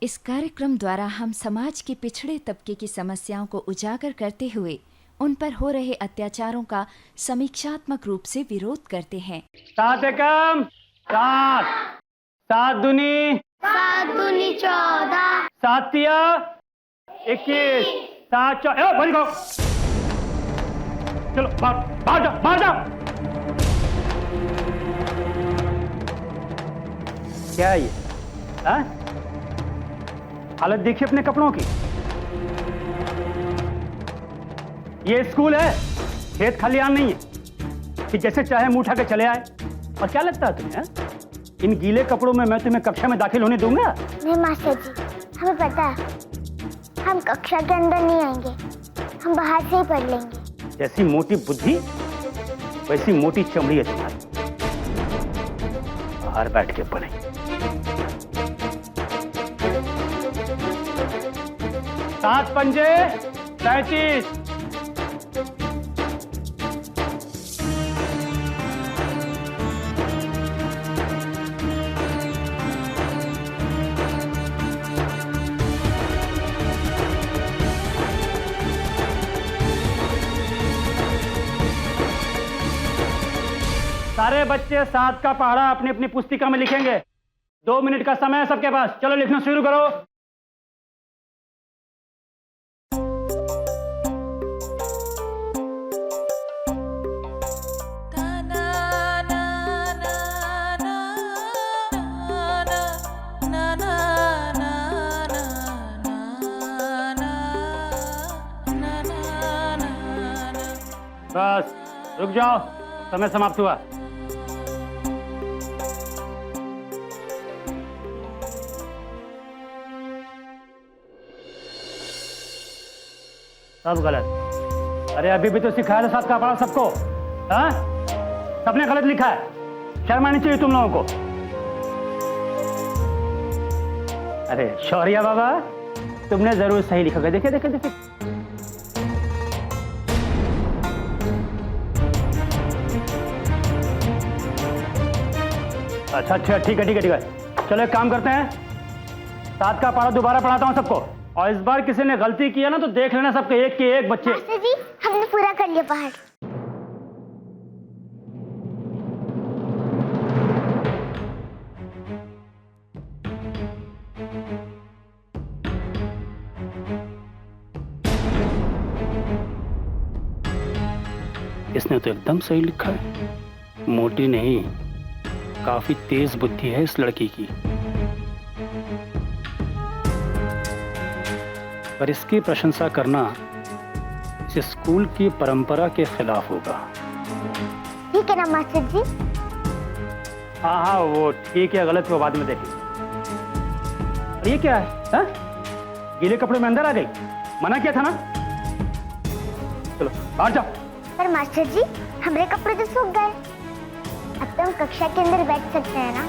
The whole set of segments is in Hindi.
इस कार्यक्रम द्वारा हम समाज के पिछड़े तबके की समस्याओं को उजागर करते हुए उन पर हो रहे अत्याचारों का समीक्षात्मक रूप से विरोध करते हैं। 7 एकम 7, 7 दूनी 14, 7 तिया 21, 7 चौ बंद करो। चलो बाहर जाओ, बाहर जाओ। क्या है ये? हाँ? हालत देखिए अपने कपड़ों की। ये स्कूल है, खेत खलियान नहीं है कि जैसे चाहे मुंह उठा के चले आए। और क्या लगता है तुम्हें? इन गीले कपड़ों में मैं तुम्हें कक्षा में दाखिल होने दूंगा? नहीं मास्टर जी, हमें पता है हम कक्षा के अंदर नहीं आएंगे, हम बाहर से ही पढ़ लेंगे। जैसी मोटी बुद्धि वैसी मोटी चमड़ी है तुम्हारी। बाहर बैठ के पढ़े। सात पंजे 35। सारे बच्चे 7 का पहाड़ा अपनी अपनी पुस्तिका में लिखेंगे। 2 मिनट का समय है सबके पास। चलो लिखना शुरू करो। बस रुक जाओ, समय समाप्त हुआ। सब गलत। अरे अभी भी तो सिखाया था 7 का पढ़ा सबको। हाँ, सबने गलत लिखा है। शर्म आनी चाहिए तुम लोगों को। अरे शौर्या बाबा, तुमने जरूर सही लिखा होगा। देखे देखे देखे। अच्छा अच्छा, ठीक है ठीक है ठीक है। चलो एक काम करते हैं, 7 का पढ़ा दोबारा पढ़ाता हूँ सबको। और इस बार किसी ने गलती किया ना तो देख लेना सबके एक के एक बच्चे। मास्टर जी, हमने पूरा कर लिया पहाड़। इसने तो एकदम सही लिखा है। मोटी नहीं, काफी तेज बुद्धि है इस लड़की की। पर इसकी प्रशंसा करना इस स्कूल की परंपरा के खिलाफ होगा। ठीक है ना मास्टर जी? हाँ हाँ, वो ठीक है गलत वो बाद में देखेंगे। और ये क्या है? हा? गीले कपड़े में अंदर आ गई? मना किया था ना? चलो बाहर जाओ। पर मास्टर जी, हमारे कपड़े तो सूख गए। अब तो हम कक्षा के अंदर बैठ सकते हैं ना?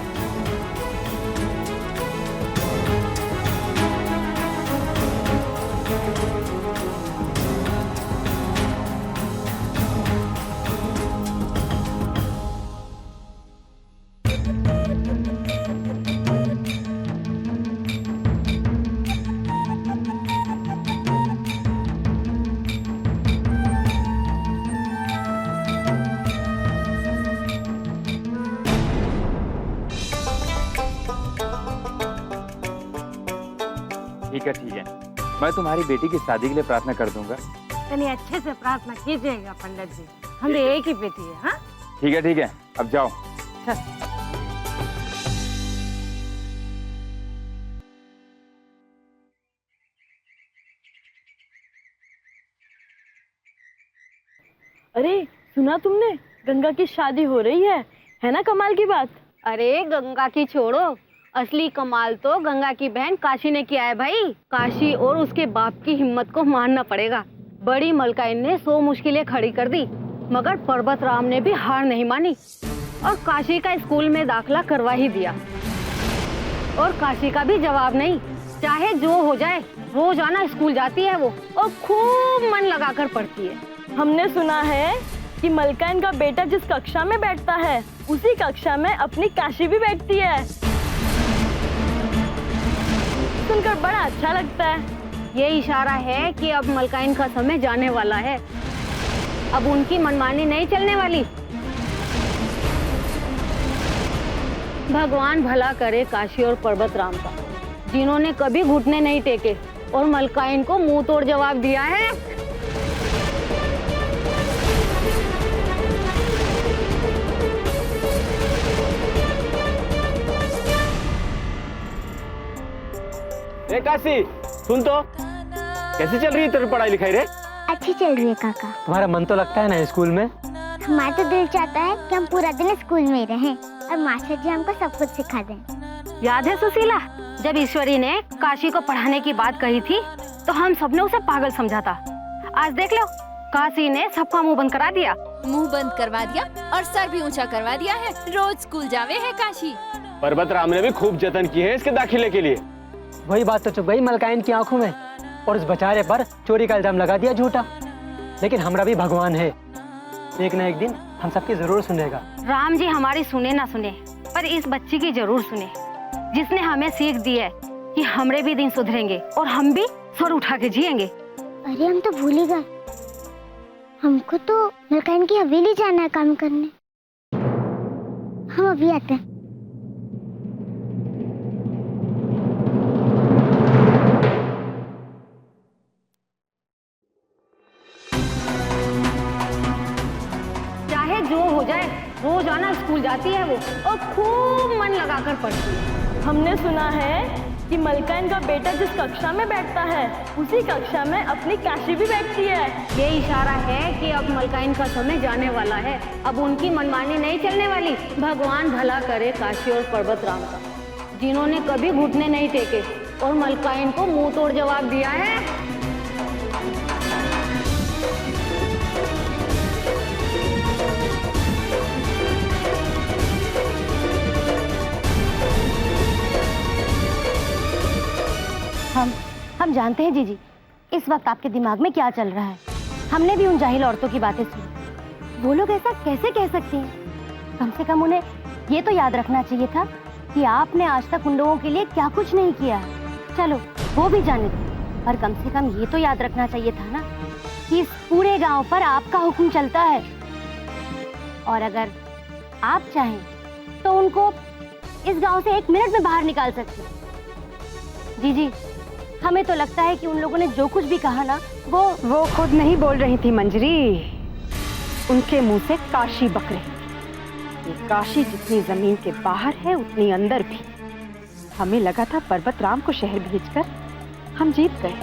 ठीक है, मैं तुम्हारी बेटी की शादी के लिए प्रार्थना कर दूंगा। तनी अच्छे से प्रार्थना कीजिएगा पंडित जी, हमने एक ही बेटी है। हाँ ठीक है, अब जाओ। अरे सुना तुमने, गंगा की शादी हो रही है ना? कमाल की बात। अरे गंगा की छोड़ो, असली कमाल तो गंगा की बहन काशी ने किया है भाई। काशी और उसके बाप की हिम्मत को मानना पड़ेगा। बड़ी मलकाइन ने 100 मुश्किलें खड़ी कर दी, मगर पर्वत राम ने भी हार नहीं मानी और काशी का स्कूल में दाखला करवा ही दिया। और काशी का भी जवाब नहीं, चाहे जो हो जाए रोजाना स्कूल जाती है वो और खूब मन लगाकर पढ़ती है। हमने सुना है कि मलकाइन का बेटा जिस कक्षा में बैठता है उसी कक्षा में अपनी काशी भी बैठती है। सुनकर बड़ा अच्छा लगता है। ये इशारा है कि अब मलकाइन का समय जाने वाला है। अब उनकी मनमानी नहीं चलने वाली। भगवान भला करे काशी और पर्वत राम का, जिन्होंने कभी घुटने नहीं टेके और मलकाइन को मुंह तोड़ जवाब दिया है। ए काशी, सुन तो, कैसी चल रही है तेरी पढ़ाई लिखाई रे? अच्छी चल रही है काका। तुम्हारा मन तो लगता है ना स्कूल में? हमारा तो दिल चाहता है कि हम पूरा दिन स्कूल में ही रहें और मास्टर जी हमको सब कुछ सिखा दें। याद है सुशीला, जब ईश्वरी ने काशी को पढ़ाने की बात कही थी तो हम सबने उसे पागल समझा था। आज देख लो, काशी ने सबका मुंह बंद करा दिया। मुंह बंद करवा दिया और सर भी ऊंचा करवा दिया है। रोज स्कूल जावे है काशी। पर्वत राम ने भी खूब जतन किए हैं इसके दाखिले के लिए। वही बात तो चुभ गई मलकाइन की आंखों में और उस बेचारे पर चोरी का इल्जाम लगा दिया झूठा। लेकिन हमरा भी भगवान है, एक न एक दिन हम सबकी जरूर सुनेगा। राम जी हमारी सुने ना सुने, पर इस बच्ची की जरूर सुने, जिसने हमें सीख दी है कि हमरे भी दिन सुधरेंगे और हम भी सर उठा के जिएंगे। अरे हम तो भूल ही गए, हमको तो मलकाइन की हवेली जाना है काम करने। हम अभी आते हैं। चाहे जो हो जाए, रोजाना स्कूल जाती है वो और खूब मन लगाकर पढ़ती है। हमने सुना है कि मलकाइन का बेटा जिस कक्षा में बैठता है उसी कक्षा में अपनी काशी भी बैठती है। ये इशारा है कि अब मलकाइन का समय जाने वाला है। अब उनकी मनमानी नहीं चलने वाली। भगवान भला करे काशी और पर्वत राम का, जिन्होंने कभी घुटने नहीं टेके और मलकाइन को मुंह तोड़ जवाब दिया है। हम जानते हैं जीजी, इस वक्त आपके दिमाग में क्या चल रहा है। हमने भी उन जाहिल औरतों की बातें सुनी। वो लोग ऐसा कैसे कह सकती हैं? कम से कम उन्हें ये तो याद रखना चाहिए था कि आपने आज तक उन लोगों के लिए क्या कुछ नहीं किया। चलो वो भी जाने दो, पर कम से कम ये तो याद रखना चाहिए था ना कि इस पूरे गांव पर आपका हुक्म चलता है, और अगर आप चाहें तो उनको इस गांव से 1 मिनट में बाहर निकाल सकते हैं। जीजी, हमें तो लगता है कि उन लोगों ने जो कुछ भी कहा ना, वो खुद नहीं बोल रही थी मंजरी, उनके मुंह से काशी बक रही। ये काशी जितनी जमीन के बाहर है उतनी अंदर भी। हमें लगा था पर्वत राम को शहर भेजकर हम जीत गए।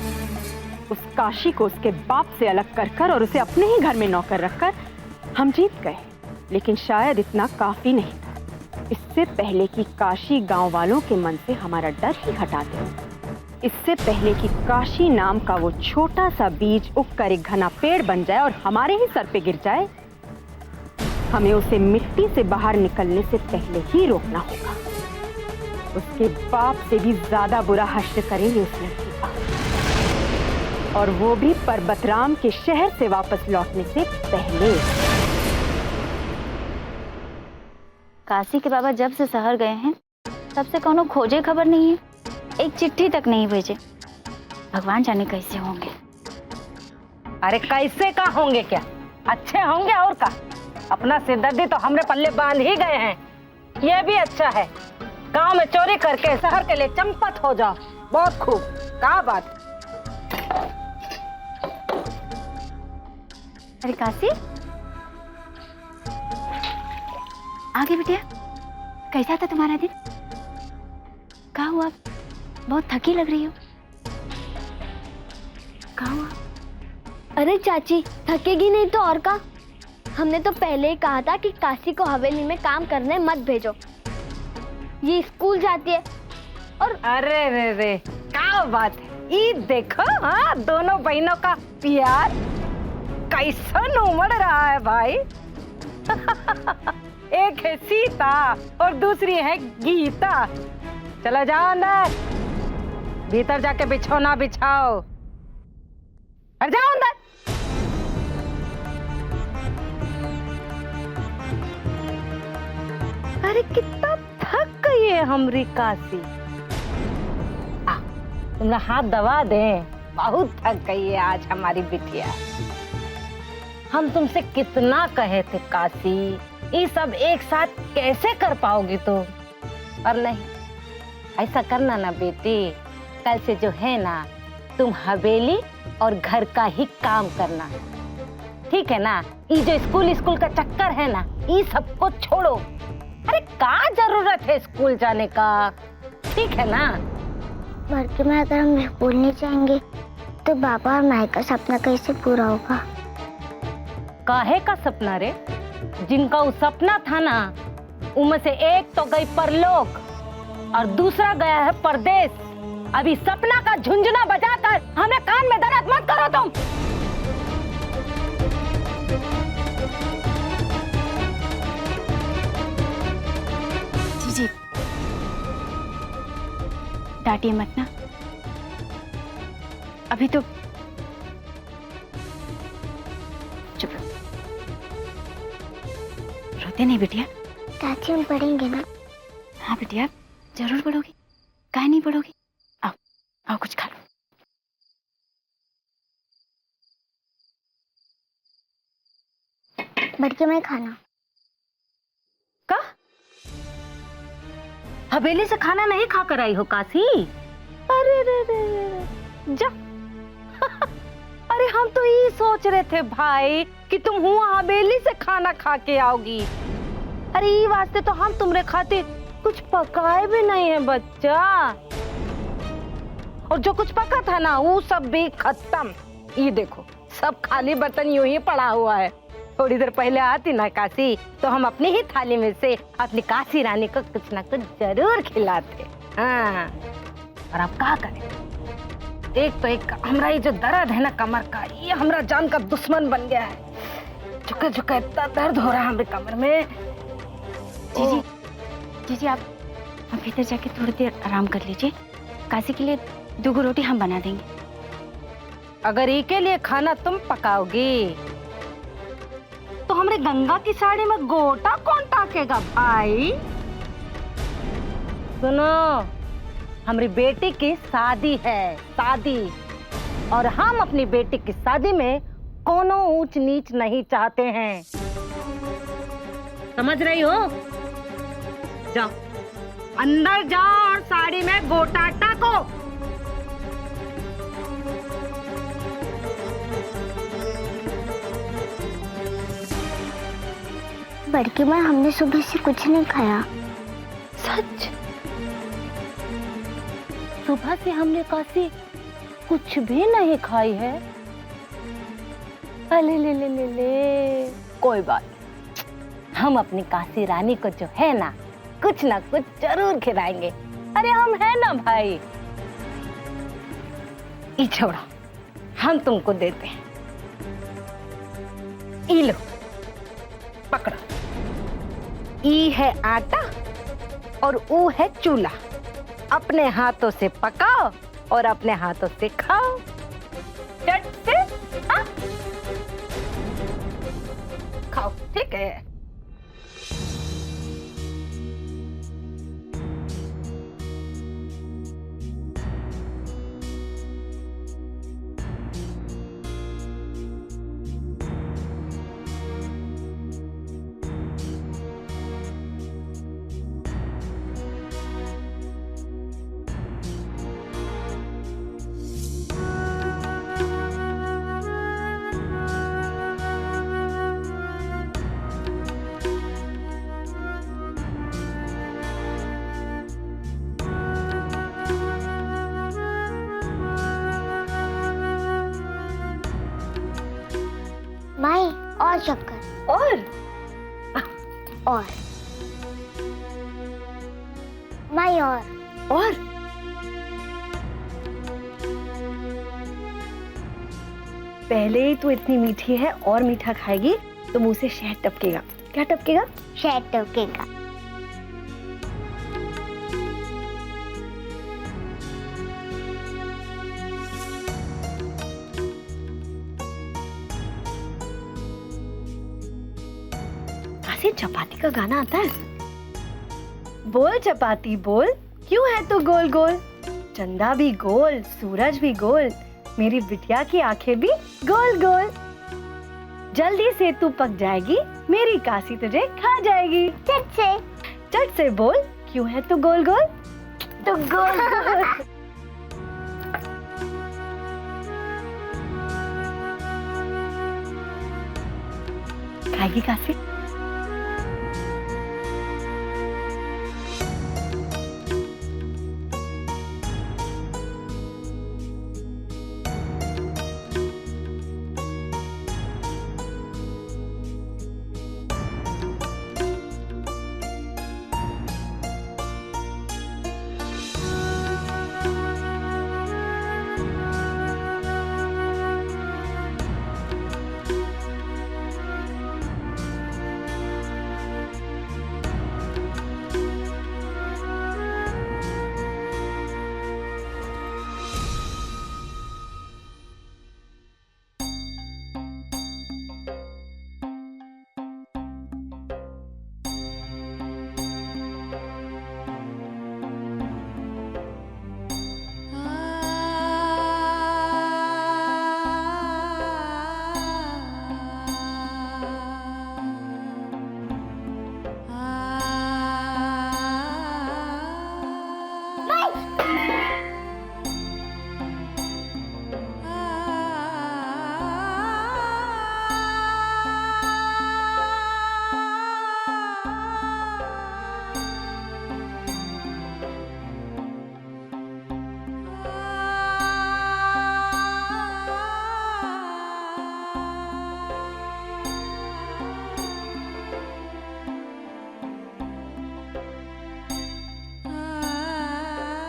उस काशी को उसके बाप से अलग कर और उसे अपने ही घर में नौकर रखकर हम जीत गए। लेकिन शायद इतना काफी नहीं था। इससे पहले कि काशी गांव वालों के मन से हमारा डर ही हटा दे, इससे पहले कि काशी नाम का वो छोटा सा बीज उगकर एक घना पेड़ बन जाए और हमारे ही सर पे गिर जाए, हमें उसे मिट्टी से बाहर निकलने से पहले ही रोकना होगा। उसके बाप से भी ज्यादा बुरा हश्र करेंगे उस लड़की का, और वो भी पर्वतराम के शहर से वापस लौटने से पहले। काशी के बाबा जब से शहर गए हैं तब से कोनो खोजे खबर नहीं है, एक चिट्ठी तक नहीं भेजे। भगवान जाने कैसे होंगे। अरे कैसे का होंगे, क्या अच्छे होंगे और का। अपना सिरदर्दी तो हमरे पल्ले बांध ही गए हैं। ये भी अच्छा है, गांव में चोरी करके शहर के लिए चंपत हो जाओ। बहुत खूब, क्या बात। अरे काशी, आगे बिटिया, कैसा था तुम्हारा दिन? क्या हुआ, बहुत थकी लग रही हो। क्या हुआ? अरे चाची, थकेगी नहीं तो और का। हमने तो पहले ही कहा था कि काशी को हवेली में काम करने मत भेजो, ये स्कूल जाती है। और अरे रे रे, क्या बात है। ये देखो, हाँ, दोनों बहनों का प्यार कैसा उमड़ रहा है भाई। एक है सीता और दूसरी है गीता। चलो जाओ अंदर, भीतर जाके बिछौना बिछाओ। अरे जाओ अंदर। अरे कितना थक गई है हमारी काशी। तुमरा हाथ दबा दे। बहुत थक गई है आज हमारी बिटिया। हम तुमसे कितना कहे थे काशी, ये सब एक साथ कैसे कर पाओगी तुम? और नहीं, ऐसा करना ना बेटी, कल से जो है ना तुम हवेली और घर का ही काम करना, ठीक है ना? ये जो स्कूल का चक्कर है ना, ये सबको छोड़ो। अरे क्या जरूरत है स्कूल जाने का, ठीक है ना? बड़की माँ, अगर हम स्कूल नहीं जाएंगे तो बाबा और माई का सपना कैसे पूरा होगा? काहे का सपना रे? जिनका वो सपना था ना, उनमें से एक तो गई परलोक और दूसरा गया है परदेश। अभी सपना का झुंझुना बजाकर हमें कान में दर्द मत करो तुम। जी डांटिए मत ना, अभी तो चुप रहो। रोते नहीं बिटिया। चाची हम पढ़ेंगे ना? हाँ बिटिया जरूर पढ़ोगी, काहे नहीं पढ़ोगी? आओ आओ कुछ खा लो। बड़की माँ खाना का हवेली से खाना नहीं खा कर आई हो काशी? अरे रे रे रे जा। अरे हम तो ये सोच रहे थे भाई कि तुम हुआ हवेली से खाना खा के आओगी। अरे ये वास्ते तो हम तुम्हारे खातिर कुछ पकाए भी नहीं है बच्चा, और जो कुछ पका था ना वो सब भी खत्म। ये देखो सब खाली बर्तन यूं ही पड़ा हुआ है। थोड़ी देर पहले आती ना काशी तो हम अपनी ही थाली में से अपनी काशी रानी को कुछ ना कुछ जरूर खिलाते। हाँ, और अब क्या करें? एक तो एक हमरा ये जो दर्द है ना कमर का, ये हमरा जान का दुश्मन बन गया है। झुके झुके इतना दर्द हो रहा है हमारे कमर में। जी आप भीतर जाके थोड़ी देर आराम कर लीजिए। काशी के लिए 2 रोटी हम बना देंगे। अगर ये के लिए खाना तुम पकाओगी तो हमरे गंगा की साड़ी में गोटा कौन टाकेगा भाई? सुनो, हमारी बेटी की शादी है, शादी, और हम अपनी बेटी की शादी में कोनो ऊंच नीच नहीं चाहते हैं। समझ रही हो? जाओ अंदर जाओ और साड़ी में गोटा टाको। बड़की माँ, हमने सुबह से कुछ नहीं खाया। सच? सुबह से हमने काशी कुछ भी नहीं खाई है? अले ले ले ले ले, कोई बात नहीं, हम अपनी काशी रानी को जो है ना कुछ जरूर खिलाएंगे। अरे हम है ना भाई। ये छोड़ो, हम तुमको देते हैं, ये लो पकड़ो। ई है आटा और ऊ है चूल्हा। अपने हाथों से पकाओ और अपने हाथों से खाओ। चट से हाँ? खाओ, ठीक है? माई और शक्कर और माई और पहले ही तू इतनी मीठी है और मीठा खाएगी तो मुंह से शहद टपकेगा। क्या टपकेगा? शहद टपकेगा। काशी, चपाती का गाना आता है? बोल चपाती बोल, क्यों है तू गोल गोल? चंदा भी गोल, सूरज भी गोल, मेरी बिटिया की आंखें भी गोल गोल। जल्दी से तू पक जाएगी, मेरी काशी तुझे खा जाएगी। चट से बोल, क्यों है तू गोल गोल? तो गोल गोल। खाएगी काशी?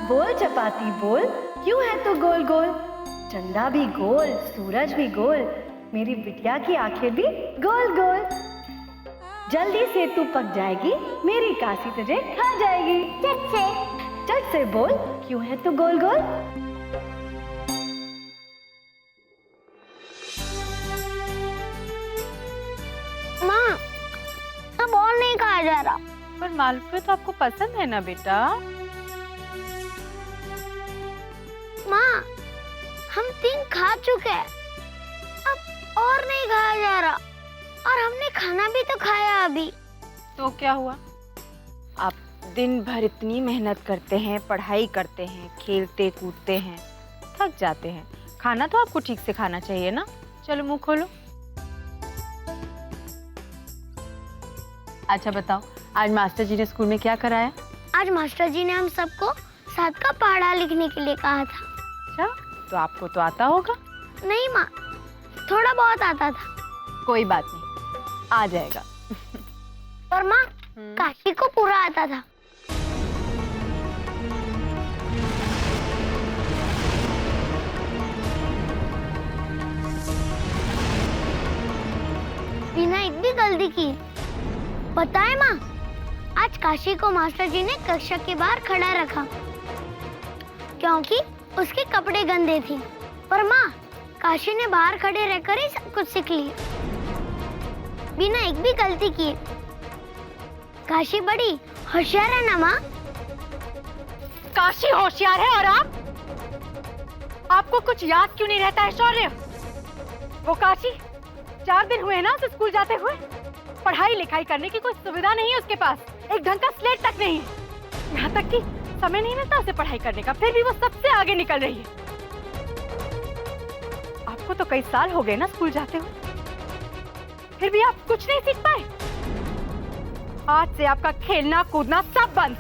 बोल चपाती बोल, क्यों है तू गोल गोल? चंदा भी गोल, सूरज भी गोल, मेरी बिटिया की आंखें भी गोल गोल। जल्दी से तू पक जाएगी, मेरी काशी तुझे खा जाएगी। चट से बोल, क्यों है तू गोल गोल? माँ, अब और नहीं खाया जा रहा। पर मालपुए तो आपको पसंद है ना बेटा? माँ, हम 3 खा चुके हैं, अब और नहीं खाया जा रहा। और हमने खाना भी तो खाया अभी। तो क्या हुआ? आप दिन भर इतनी मेहनत करते हैं, पढ़ाई करते हैं, खेलते कूदते हैं, थक जाते हैं। खाना तो आपको ठीक से खाना चाहिए ना। चलो मुंह खोलो। अच्छा बताओ, आज मास्टर जी ने स्कूल में क्या कराया? आज मास्टर जी ने हम सबको 7 का पहाड़ा लिखने के लिए कहा था। अच्छा, तो आपको तो आता होगा? नहीं माँ, थोड़ा बहुत आता था। कोई बात नहीं, आ जाएगा। और माँ, काशी को पूरा आता था। बिना इतनी गलती की। पता है माँ, आज काशी को मास्टर जी ने कक्षा के बाहर खड़ा रखा क्योंकि उसके कपड़े गंदे थे। पर माँ, काशी ने बाहर खड़े रहकर ही सब कुछ सीख लिया, बिना एक भी गलती किए। काशी बड़ी होशियार है ना माँ? काशी होशियार है और आपको कुछ याद क्यों नहीं रहता है शौर्य? वो काशी 4 दिन हुए ना उसे स्कूल जाते हुए। पढ़ाई लिखाई करने की कोई सुविधा नहीं है उसके पास, एक ढंग का स्लेट तक नहीं है। यहाँ तक कि समय नहीं मिलता उसे पढ़ाई करने का, फिर भी वो सबसे आगे निकल रही है। आपको तो कई साल हो गए ना स्कूल जाते हुए, फिर भी आप कुछ नहीं सीख पाए। आज से आपका खेलना कूदना सब बंद,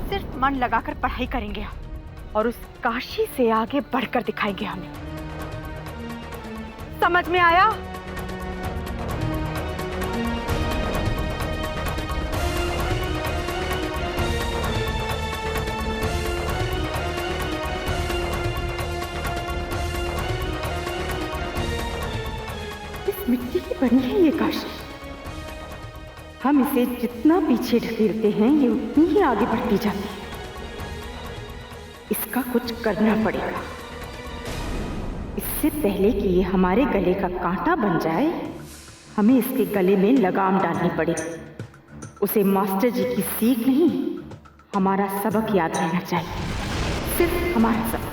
सिर्फ मन लगाकर पढ़ाई करेंगे आप और उस काशी से आगे बढ़कर दिखाएंगे हमें। समझ में आया? इस मिट्टी की बनी है ये काशी। हम इसे जितना पीछे ढकेलते हैं ये उतनी ही आगे बढ़ती जाती है। इसका कुछ करना पड़ेगा। इससे पहले कि ये हमारे गले का कांटा बन जाए, हमें इसके गले में लगाम डालनी पड़ेगी। उसे मास्टर जी की सीख नहीं, हमारा सबक याद रहना चाहिए। सिर्फ हमारा सब।